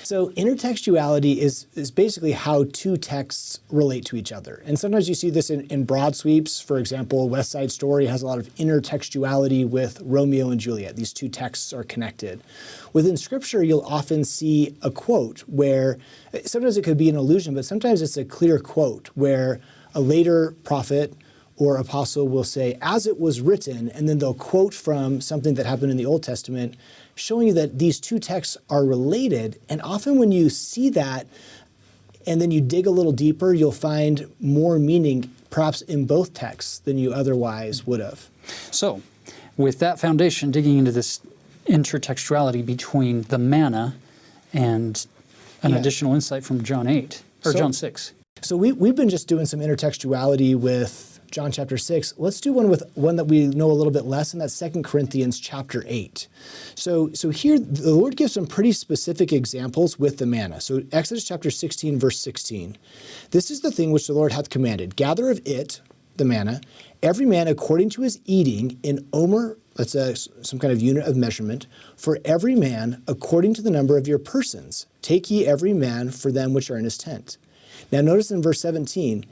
So intertextuality is basically how two texts relate to each other. And sometimes you see this in broad sweeps. For example, West Side Story has a lot of intertextuality with Romeo and Juliet. These two texts are connected. Within Scripture, you'll often see a quote where, sometimes it could be an allusion, but sometimes it's a clear quote where a later prophet or apostle will say, as it was written, and then they'll quote from something that happened in the Old Testament, showing you that these two texts are related. And often when you see that, and then you dig a little deeper, you'll find more meaning, perhaps in both texts, than you otherwise would have. So, with that foundation, digging into this intertextuality between the manna and an additional insight from John 8, or John 6. So we've been just doing some intertextuality with John chapter 6. Let's do one that we know a little bit less, and that's 2 Corinthians chapter 8. So here, the Lord gives some pretty specific examples with the manna. So Exodus chapter 16, verse 16. This is the thing which the Lord hath commanded. Gather of it, the manna, every man according to his eating in omer, that's some kind of unit of measurement, for every man according to the number of your persons. Take ye every man for them which are in his tent. Now notice in verse 17,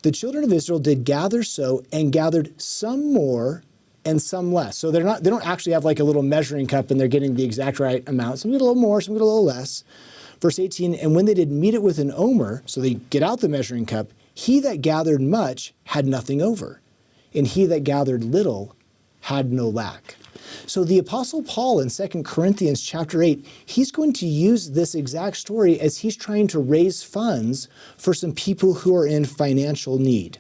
the children of Israel did gather so, and gathered some more and some less. So they don't actually have like a little measuring cup and they're getting the exact right amount. Some get a little more, some get a little less. Verse 18, and when they did meet it with an omer, so they get out the measuring cup, he that gathered much had nothing over, and he that gathered little had no lack. So the Apostle Paul in 2 Corinthians chapter 8, he's going to use this exact story as he's trying to raise funds for some people who are in financial need.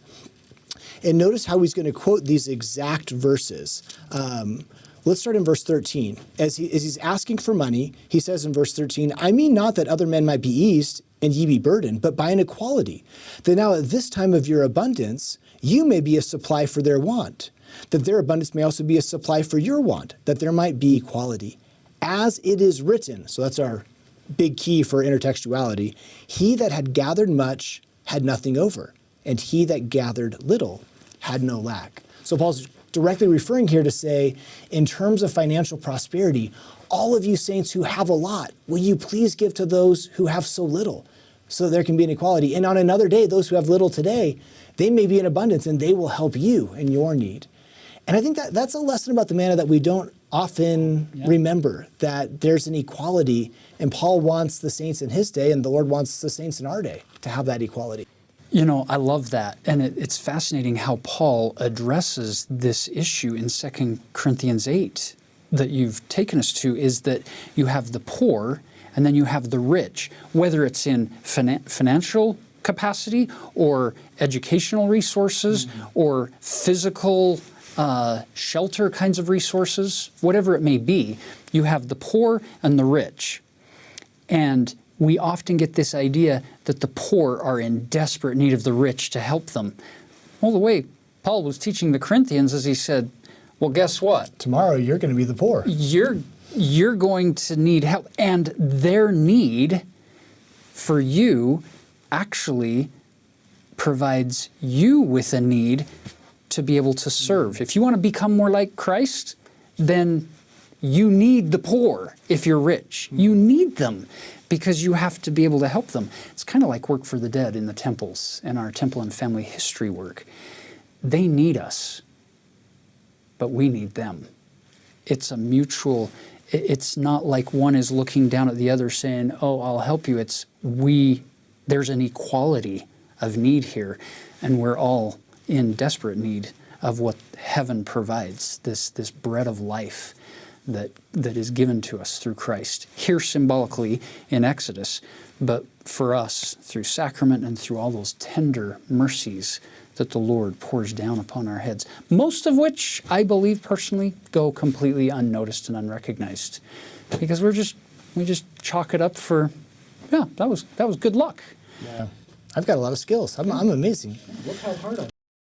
And notice how he's going to quote these exact verses. Let's start in verse 13. As he's asking for money, he says in verse 13, I mean not that other men might be eased, and ye be burdened, but by an equality, that now at this time of your abundance, you may be a supply for their want, that their abundance may also be a supply for your want, that there might be equality. As it is written, so that's our big key for intertextuality, he that had gathered much had nothing over, and he that gathered little had no lack. So Paul's directly referring here to say, in terms of financial prosperity, all of you saints who have a lot, will you please give to those who have so little, so there can be an equality. And on another day, those who have little today, they may be in abundance and they will help you in your need. And I think that's a lesson about the manna that we don't often remember, that there's an equality, and Paul wants the saints in his day, and the Lord wants the saints in our day to have that equality. You know, I love that. And it's fascinating how Paul addresses this issue in 2 Corinthians 8 that you've taken us to, is that you have the poor and then you have the rich, whether it's in financial capacity or educational resources or physical shelter kinds of resources, whatever it may be. You have the poor and the rich. And we often get this idea that the poor are in desperate need of the rich to help them. Well, the way Paul was teaching the Corinthians is he said, well, guess what? Tomorrow you're going to be the poor. You're going to need help. And their need for you actually provides you with a need to be able to serve. If you want to become more like Christ, then you need the poor if you're rich. You need them because you have to be able to help them. It's kind of like work for the dead in the temples and our temple and family history work. They need us, but we need them. It's a mutual, it's not like one is looking down at the other saying, oh, I'll help you. It's there's an equality of need here, and we're all in desperate need of what heaven provides, this bread of life that is given to us through Christ, here symbolically in Exodus, but for us through sacrament and through all those tender mercies that the Lord pours down upon our heads, most of which I believe personally go completely unnoticed and unrecognized, because we just chalk it up for, yeah, that was good luck. Yeah, I've got a lot of skills. I'm amazing. Look how hard I